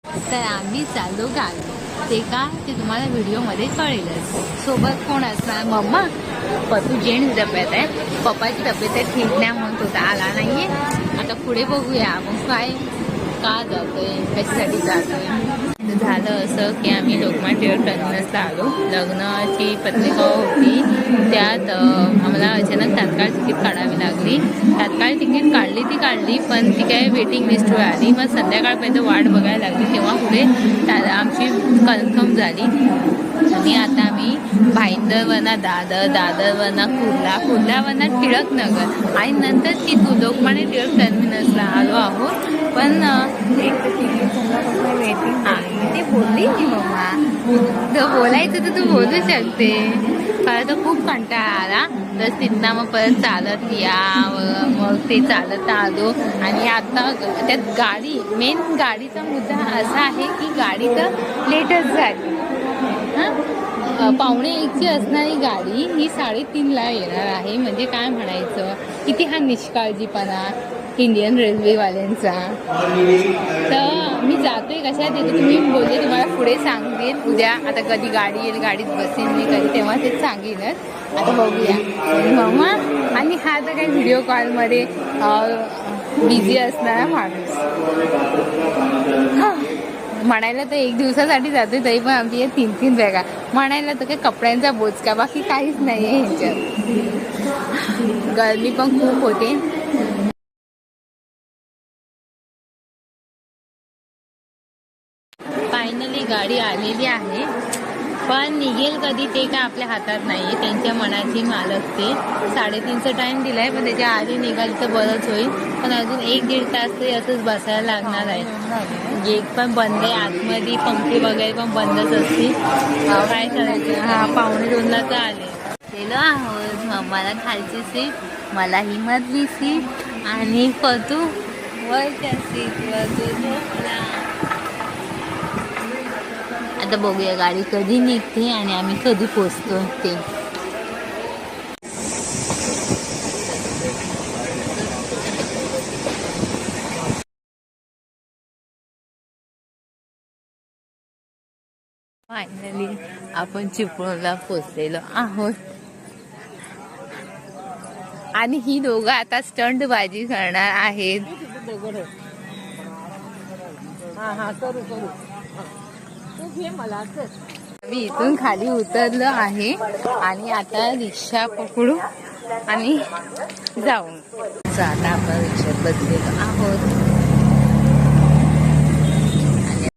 तर आम्ही चाललो गावी, ते का ते तुम्हाला व्हिडिओमध्ये कळेलच. सोबत कोण असणार? मम्मा. पप्पू जेंट्स डब्यात आहे, पप्पाची तब्येत ठीक नाही म्हणून तो आला नाहीये. आता पुढे बघूया मग काय, का जातोय, कशासाठी जातोय. झालं असं की आम्ही लोकमान्य टिळक टर्मिनसला आलो. लग्नाची पत्रिका होती, त्यात आम्हाला अचानक तात्काळ तिकीट काढावी लागली. तात्काळ तिकीट काढली पण ती काय वेटिंग लिस्टवर आली. मग संध्याकाळपर्यंत वाट बघायला लागली, तेव्हा पुढे आमची कन्फर्म झाली. आणि आता आम्ही भाईंदरवरनं दादरवरनं कुर्ल्यावरनं टिळकनगर आणि नंतर तिथून लोकमान्य टिळक टर्मिनसला आलो आहोत. पण ते बोलली की मम्मा, जर बोलायचं तर तू बोलू शकते. खरं तर खूप कंटाळा आला. तर तिथनं मग परत चालत मग ते चालत आलो. आणि आता त्यात गाडी, मेन गाडीचा मुद्दा असा आहे की गाडी तर लेटच झाली. हां, 1:45ची असणारी गाडी ही 3:30ला येणार आहे. म्हणजे काय म्हणायचं, किती हा निष्काळजीपणा इंडियन रेल्वेवाल्यांचा. तर मी जातोय कशात येतो तुम्ही बोलले, तुम्हाला पुढे सांगेन उद्या. आता कधी गाडी येईल, गाडीत बसेन मी कधी, तेव्हा तेच सांगेनच. आता बघूया. मम्मा आणि हा तर काही व्हिडिओ कॉलमध्ये बिझी असणारा माणूस. म्हणायला तर 1 दिवसासाठी जातोय, तरी पण आमची 3 बॅगा. म्हणायला तर काही कपड्यांचा बोचका, बाकी काहीच नाही आहे ह्याच्यात. गरमी पण खूप होते. फायनली गाडी आलेली आहे, पण निघेल कधी ते काय आपल्या हातात नाही. त्यांच्या मनाची मालक ते. 3:30चा टाइम दिलाय, पण त्याच्या आधी निघाली तर बरंच होईल. पण अजून 1-1.5 तास तरी असंच बसायला लागणार आहे. गेट पण बंद आहे, आतमध्ये पंखे वगैरे पण बंदच असतील. काय करायचं. 1:45ला तर आले. गेलो आहोत. मम्माला खालची सीट, मला ही मधली सीट आणि पतू वरच्या सीटवर. आता बघूया गाडी कधी निघते आणि आम्ही कधी पोचतो ते. फायनली आपण चिपळूणला पोचलेलो आहोत. आणि ही दोघं आता स्टंटबाजी करणार आहेत. मी इथून खाली उतरलो आहे आणि आता रिक्षा पकडू आणि जाऊ. आता आपण रिक्षात बसलेलो आहोत.